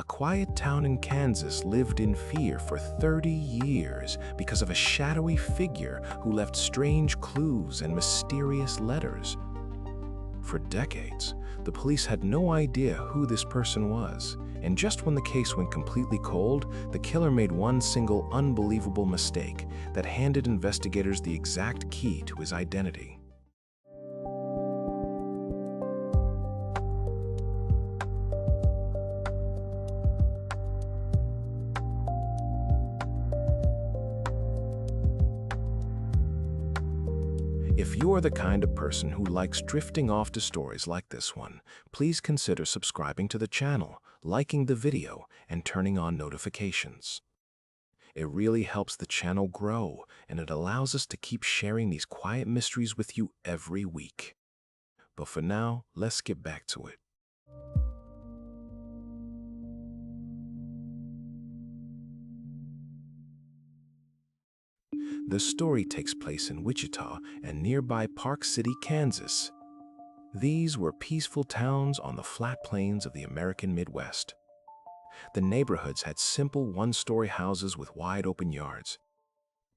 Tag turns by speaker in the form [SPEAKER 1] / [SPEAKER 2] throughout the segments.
[SPEAKER 1] A quiet town in Kansas lived in fear for 30 years because of a shadowy figure who left strange clues and mysterious letters. For decades, the police had no idea who this person was, and just when the case went completely cold, the killer made one single unbelievable mistake that handed investigators the exact key to his identity. If you're the kind of person who likes drifting off to stories like this one, please consider subscribing to the channel, liking the video, and turning on notifications. It really helps the channel grow, and it allows us to keep sharing these quiet mysteries with you every week. But for now, let's get back to it. The story takes place in Wichita and nearby Park City, Kansas. These were peaceful towns on the flat plains of the American Midwest. The neighborhoods had simple one-story houses with wide-open yards.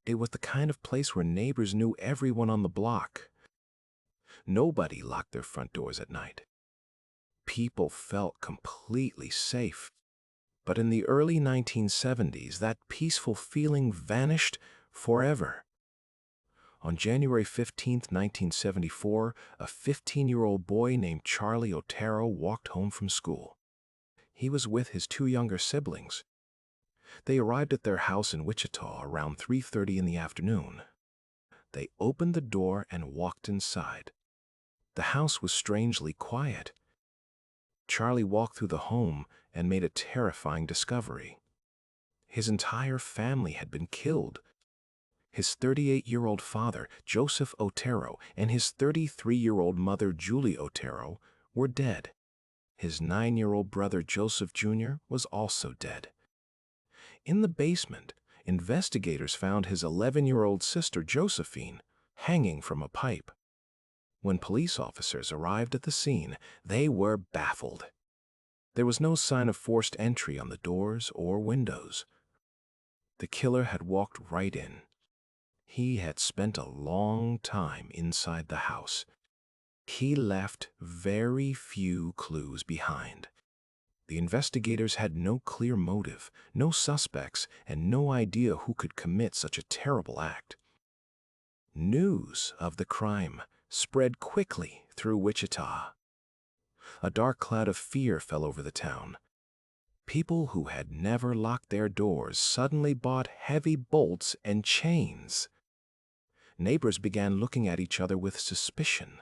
[SPEAKER 1] It was the kind of place where neighbors knew everyone on the block. Nobody locked their front doors at night. People felt completely safe. But in the early 1970s, that peaceful feeling vanished forever. On January 15, 1974, a 15-year-old boy named Charlie Otero walked home from school. He was with his two younger siblings. They arrived at their house in Wichita around 3:30 in the afternoon. They opened the door and walked inside. The house was strangely quiet. Charlie walked through the home and made a terrifying discovery. His entire family had been killed. His 38-year-old father, Joseph Otero, and his 33-year-old mother, Julie Otero, were dead. His 9-year-old brother, Joseph Jr., was also dead. In the basement, investigators found his 11-year-old sister, Josephine, hanging from a pipe. When police officers arrived at the scene, they were baffled. There was no sign of forced entry on the doors or windows. The killer had walked right in. He had spent a long time inside the house. He left very few clues behind. The investigators had no clear motive, no suspects, and no idea who could commit such a terrible act. News of the crime spread quickly through Wichita. A dark cloud of fear fell over the town. People who had never locked their doors suddenly bought heavy bolts and chains. Neighbors began looking at each other with suspicion.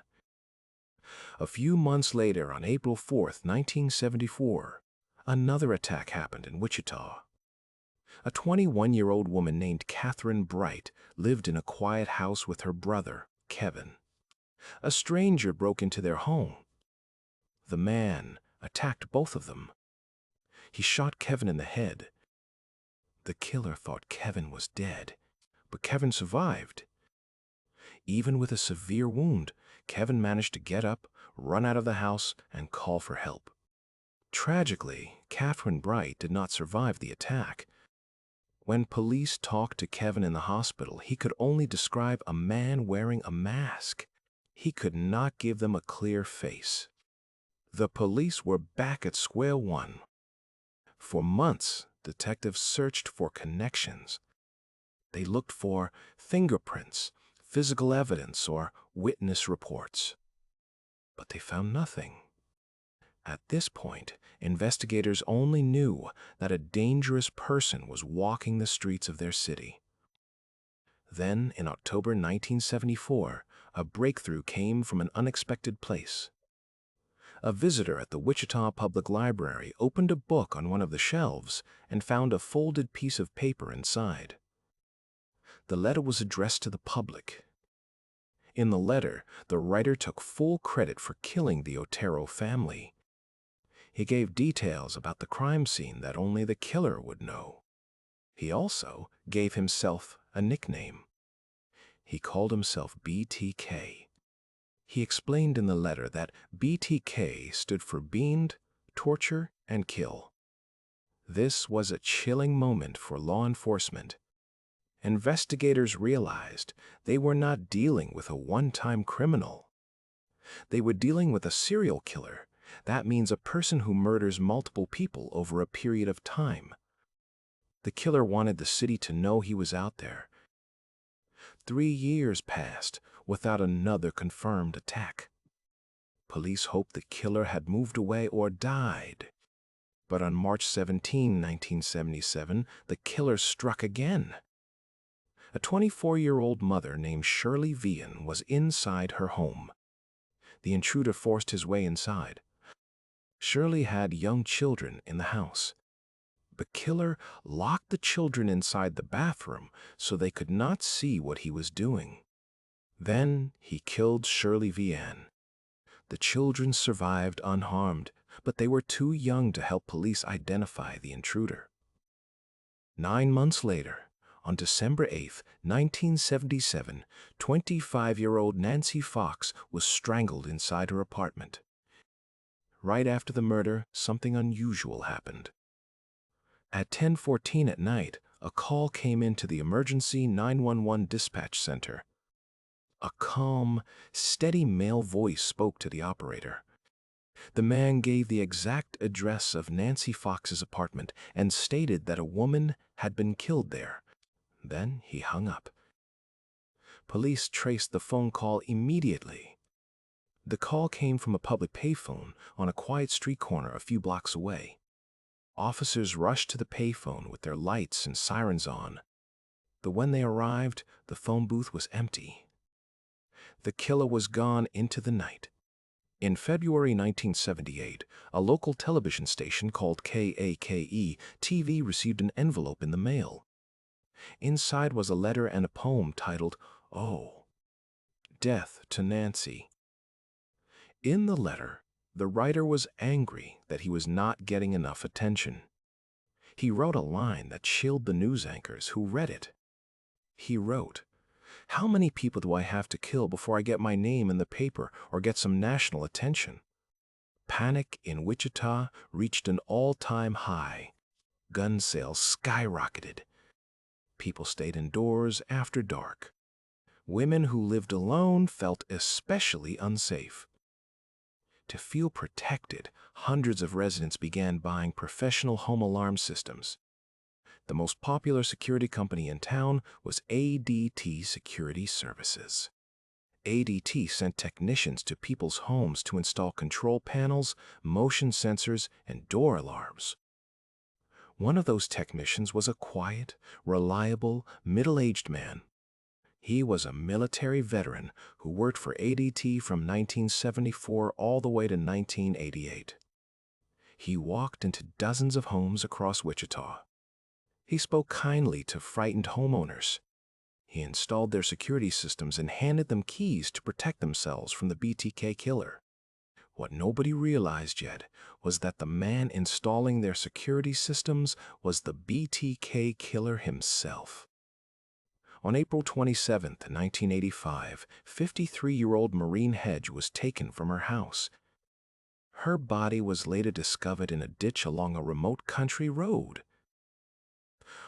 [SPEAKER 1] A few months later, on April 4, 1974, another attack happened in Wichita. A 21-year-old woman named Catherine Bright lived in a quiet house with her brother, Kevin. A stranger broke into their home. The man attacked both of them. He shot Kevin in the head. The killer thought Kevin was dead, but Kevin survived. Even with a severe wound, Kevin managed to get up, run out of the house, and call for help. Tragically, Catherine Bright did not survive the attack. When police talked to Kevin in the hospital, he could only describe a man wearing a mask. He could not give them a clear face. The police were back at square one. For months, detectives searched for connections. They looked for fingerprints, physical evidence, or witness reports. But they found nothing. At this point, investigators only knew that a dangerous person was walking the streets of their city. Then, in October 1974, a breakthrough came from an unexpected place. A visitor at the Wichita Public Library opened a book on one of the shelves and found a folded piece of paper inside. The letter was addressed to the public. In the letter, the writer took full credit for killing the Otero family. He gave details about the crime scene that only the killer would know. He also gave himself a nickname. He called himself BTK. He explained in the letter that BTK stood for Beaned, Torture, and Kill. This was a chilling moment for law enforcement. Investigators realized they were not dealing with a one-time criminal. They were dealing with a serial killer. That means a person who murders multiple people over a period of time. The killer wanted the city to know he was out there. 3 years passed without another confirmed attack. Police hoped the killer had moved away or died. But on March 17, 1977, the killer struck again. A 24-year-old mother named Shirley Vian was inside her home. The intruder forced his way inside. Shirley had young children in the house. The killer locked the children inside the bathroom so they could not see what he was doing. Then he killed Shirley Vian. The children survived unharmed, but they were too young to help police identify the intruder. 9 months later, on December 8, 1977, 25-year-old Nancy Fox was strangled inside her apartment. Right after the murder, something unusual happened. At 10:14 at night, a call came into the emergency 911 dispatch center. A calm, steady male voice spoke to the operator. The man gave the exact address of Nancy Fox's apartment and stated that a woman had been killed there. Then he hung up. Police traced the phone call immediately. The call came from a public payphone on a quiet street corner a few blocks away. Officers rushed to the payphone with their lights and sirens on. But when they arrived, the phone booth was empty. The killer was gone into the night. In February 1978, a local television station called KAKE-TV received an envelope in the mail. Inside was a letter and a poem titled, "Oh, Death to Nancy." In the letter, the writer was angry that he was not getting enough attention. He wrote a line that chilled the news anchors who read it. He wrote, "How many people do I have to kill before I get my name in the paper or get some national attention?" Panic in Wichita reached an all-time high. Gun sales skyrocketed. People stayed indoors after dark. Women who lived alone felt especially unsafe. To feel protected, hundreds of residents began buying professional home alarm systems. The most popular security company in town was ADT Security Services. ADT sent technicians to people's homes to install control panels, motion sensors, and door alarms. One of those technicians was a quiet, reliable, middle-aged man. He was a military veteran who worked for ADT from 1974 all the way to 1988. He walked into dozens of homes across Wichita. He spoke kindly to frightened homeowners. He installed their security systems and handed them keys to protect themselves from the BTK killer. What nobody realized yet was that the man installing their security systems was the BTK killer himself. On April 27, 1985, 53-year-old Maureen Hedge was taken from her house. Her body was later discovered in a ditch along a remote country road.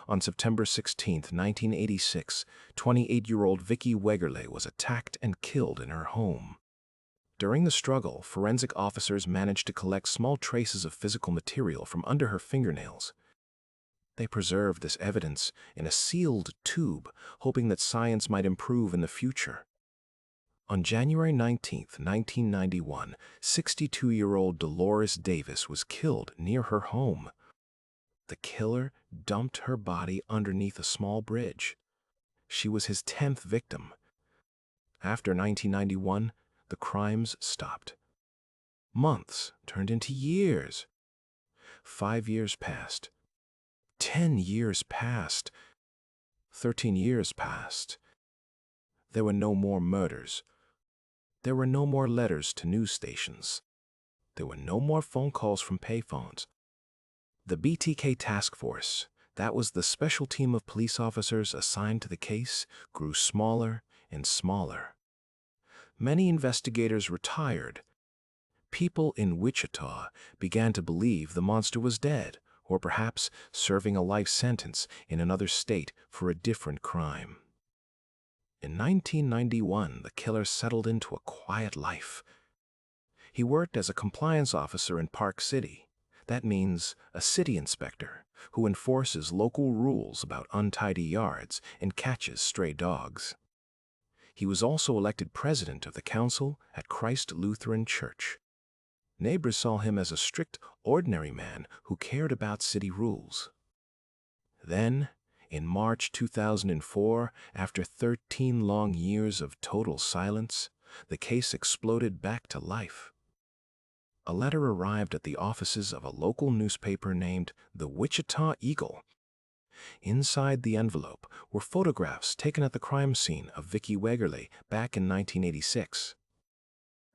[SPEAKER 1] On September 16, 1986, 28-year-old Vicki Wegerle was attacked and killed in her home. During the struggle, forensic officers managed to collect small traces of physical material from under her fingernails. They preserved this evidence in a sealed tube, hoping that science might improve in the future. On January 19, 1991, 62-year-old Dolores Davis was killed near her home. The killer dumped her body underneath a small bridge. She was his 10th victim. After 1991, the crimes stopped. Months turned into years. 5 years passed. 10 years passed. 13 years passed. There were no more murders. There were no more letters to news stations. There were no more phone calls from payphones. The BTK task force, that was the special team of police officers assigned to the case, grew smaller and smaller. Many investigators retired. People in Wichita began to believe the monster was dead or perhaps serving a life sentence in another state for a different crime. In 1991, the killer settled into a quiet life. He worked as a compliance officer in Park City. That means a city inspector who enforces local rules about untidy yards and catches stray dogs. He was also elected president of the council at Christ Lutheran Church. Neighbors saw him as a strict, ordinary man who cared about city rules. Then, in March 2004, after 13 long years of total silence, the case exploded back to life. A letter arrived at the offices of a local newspaper named the Wichita Eagle. Inside the envelope were photographs taken at the crime scene of Vicki Wegerle back in 1986.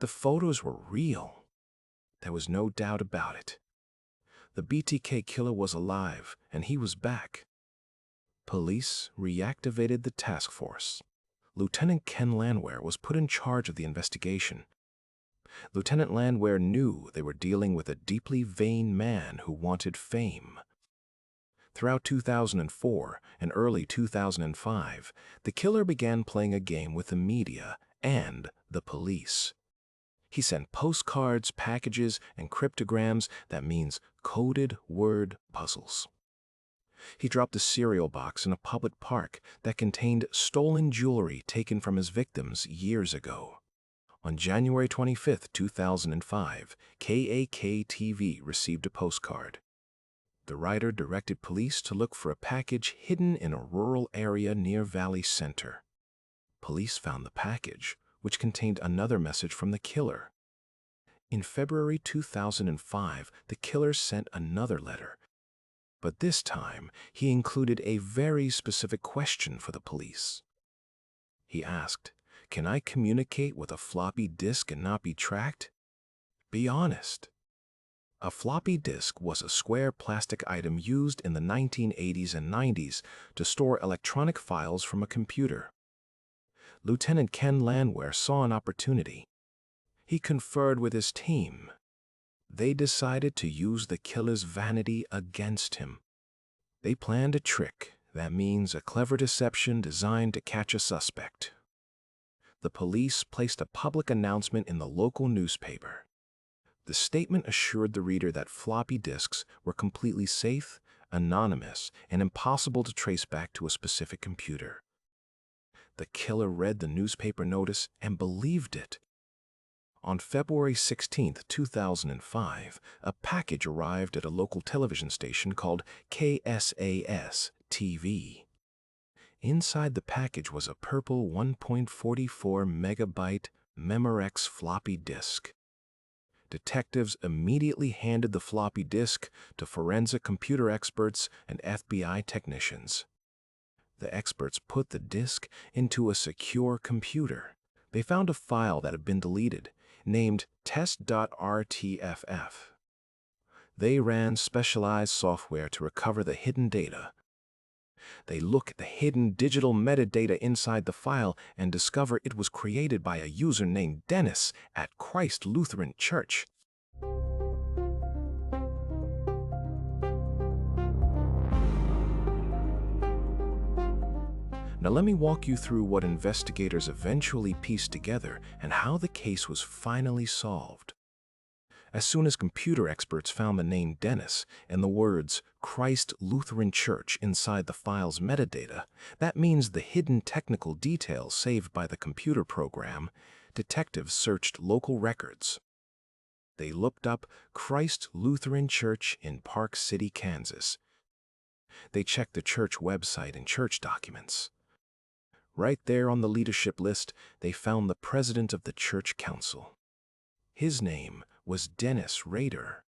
[SPEAKER 1] The photos were real. There was no doubt about it. The BTK killer was alive, and he was back. Police reactivated the task force. Lieutenant Ken Landwehr was put in charge of the investigation. Lieutenant Landwehr knew they were dealing with a deeply vain man who wanted fame. Throughout 2004 and early 2005, the killer began playing a game with the media and the police. He sent postcards, packages, and cryptograms, that means coded word puzzles. He dropped a cereal box in a public park that contained stolen jewelry taken from his victims years ago. On January 25, 2005, KAK-TV received a postcard. The writer directed police to look for a package hidden in a rural area near Valley Center. Police found the package, which contained another message from the killer. In February 2005, the killer sent another letter, but this time he included a very specific question for the police. He asked, "Can I communicate with a floppy disk and not be tracked? Be honest." A floppy disk was a square plastic item used in the 1980s and 90s to store electronic files from a computer. Lieutenant Ken Landwehr saw an opportunity. He conferred with his team. They decided to use the killer's vanity against him. They planned a trick, that means a clever deception designed to catch a suspect. The police placed a public announcement in the local newspaper. The statement assured the reader that floppy disks were completely safe, anonymous, and impossible to trace back to a specific computer. The killer read the newspaper notice and believed it. On February 16, 2005, a package arrived at a local television station called KSAS-TV. Inside the package was a purple 1.44 megabyte Memorex floppy disk. Detectives immediately handed the floppy disk to forensic computer experts and FBI technicians. The experts put the disk into a secure computer. They found a file that had been deleted, named test.rtff. They ran specialized software to recover the hidden data. They look at the hidden digital metadata inside the file and discover it was created by a user named Dennis at Christ Lutheran Church. Now let me walk you through what investigators eventually pieced together and how the case was finally solved. As soon as computer experts found the name Dennis and the words Christ Lutheran Church inside the file's metadata, that means the hidden technical details saved by the computer program, detectives searched local records. They looked up Christ Lutheran Church in Park City, Kansas. They checked the church website and church documents. Right there on the leadership list, they found the president of the church council. His name was Dennis Rader.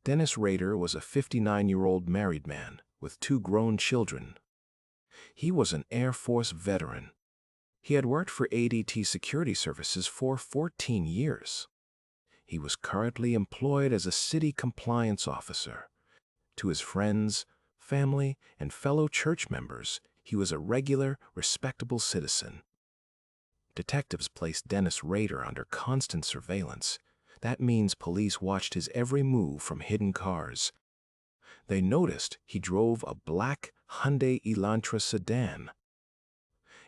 [SPEAKER 1] Dennis Rader was a 59-year-old married man with 2 grown children. He was an Air Force veteran. He had worked for ADT Security Services for 14 years. He was currently employed as a city compliance officer. To his friends, family, and fellow church members, he was a regular, respectable citizen. Detectives placed Dennis Rader under constant surveillance. That means police watched his every move from hidden cars. They noticed he drove a black Hyundai Elantra sedan.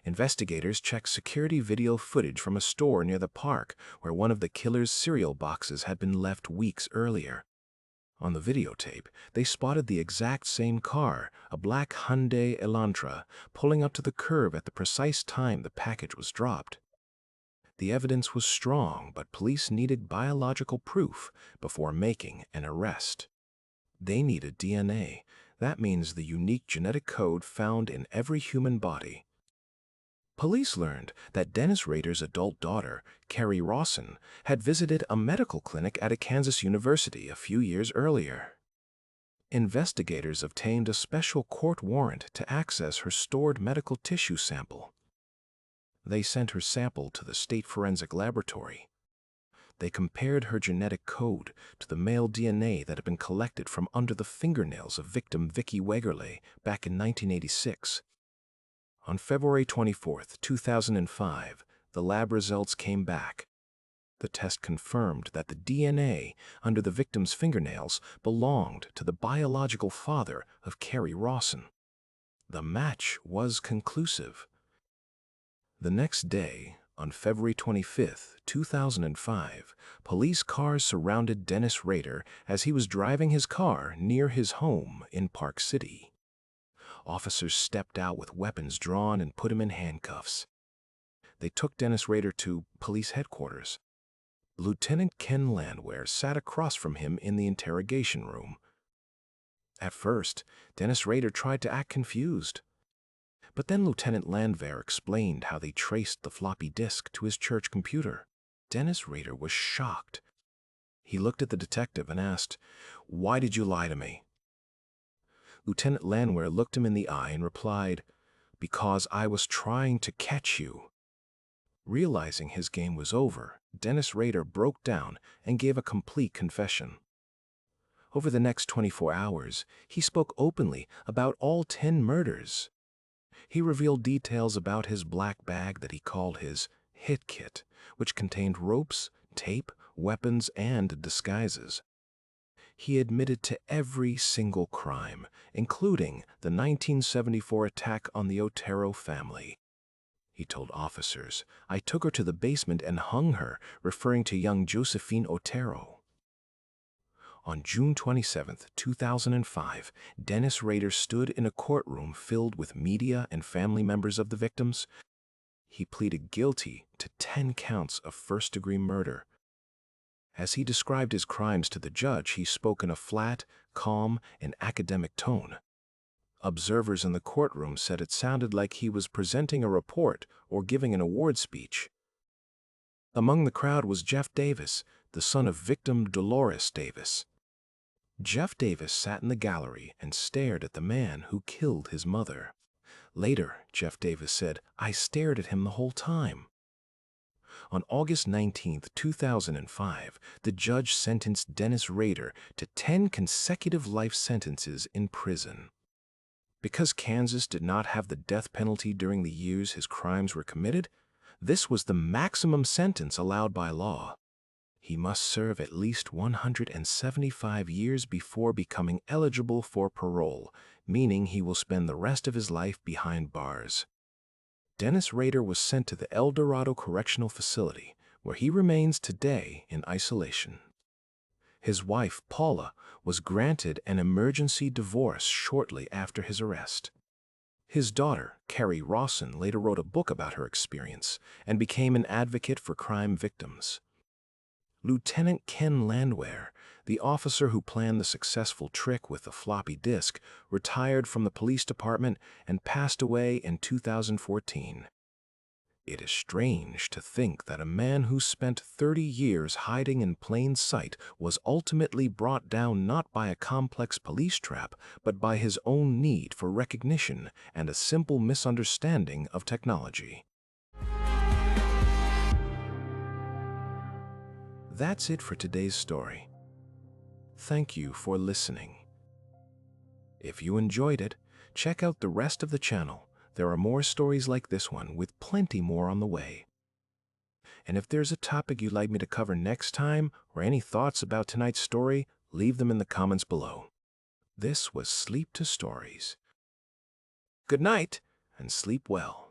[SPEAKER 1] Investigators checked security video footage from a store near the park where one of the killer's cereal boxes had been left weeks earlier. On the videotape, they spotted the exact same car, a black Hyundai Elantra, pulling up to the curb at the precise time the package was dropped. The evidence was strong, but police needed biological proof before making an arrest. They needed DNA. That means the unique genetic code found in every human body. Police learned that Dennis Rader's adult daughter, Carrie Rawson, had visited a medical clinic at a Kansas university a few years earlier. Investigators obtained a special court warrant to access her stored medical tissue sample. They sent her sample to the state forensic laboratory. They compared her genetic code to the male DNA that had been collected from under the fingernails of victim Vicky Wegerle back in 1986. On February 24, 2005, the lab results came back. The test confirmed that the DNA under the victim's fingernails belonged to the biological father of Carrie Rawson. The match was conclusive. The next day, on February 25, 2005, police cars surrounded Dennis Rader as he was driving his car near his home in Park City. Officers stepped out with weapons drawn and put him in handcuffs. They took Dennis Rader to police headquarters. Lieutenant Ken Landwehr sat across from him in the interrogation room. At first, Dennis Rader tried to act confused. But then Lieutenant Landwehr explained how they traced the floppy disk to his church computer. Dennis Rader was shocked. He looked at the detective and asked, "Why did you lie to me?" Lieutenant Landwehr looked him in the eye and replied, "Because I was trying to catch you." Realizing his game was over, Dennis Rader broke down and gave a complete confession. Over the next 24 hours, he spoke openly about all 10 murders. He revealed details about his black bag that he called his hit kit, which contained ropes, tape, weapons, and disguises. He admitted to every single crime, including the 1974 attack on the Otero family. He told officers, "I took her to the basement and hung her," referring to young Josephine Otero. On June 27, 2005, Dennis Rader stood in a courtroom filled with media and family members of the victims. He pleaded guilty to 10 counts of first-degree murder. As he described his crimes to the judge, he spoke in a flat, calm, and academic tone. Observers in the courtroom said it sounded like he was presenting a report or giving an award speech. Among the crowd was Jeff Davis, the son of victim Dolores Davis. Jeff Davis sat in the gallery and stared at the man who killed his mother. Later, Jeff Davis said, "I stared at him the whole time." On August 19, 2005, the judge sentenced Dennis Rader to 10 consecutive life sentences in prison. Because Kansas did not have the death penalty during the years his crimes were committed, this was the maximum sentence allowed by law. He must serve at least 175 years before becoming eligible for parole, meaning he will spend the rest of his life behind bars. Dennis Rader was sent to the El Dorado Correctional Facility, where he remains today in isolation. His wife, Paula, was granted an emergency divorce shortly after his arrest. His daughter, Carrie Rawson, later wrote a book about her experience and became an advocate for crime victims. Lieutenant Ken Landwehr, the officer who planned the successful trick with the floppy disk, retired from the police department and passed away in 2014. It is strange to think that a man who spent 30 years hiding in plain sight was ultimately brought down not by a complex police trap, but by his own need for recognition and a simple misunderstanding of technology. That's it for today's story. Thank you for listening. If you enjoyed it, check out the rest of the channel. There are more stories like this one, with plenty more on the way. And if there's a topic you'd like me to cover next time, or any thoughts about tonight's story, leave them in the comments below. This was Sleep to Stories. Good night and sleep well.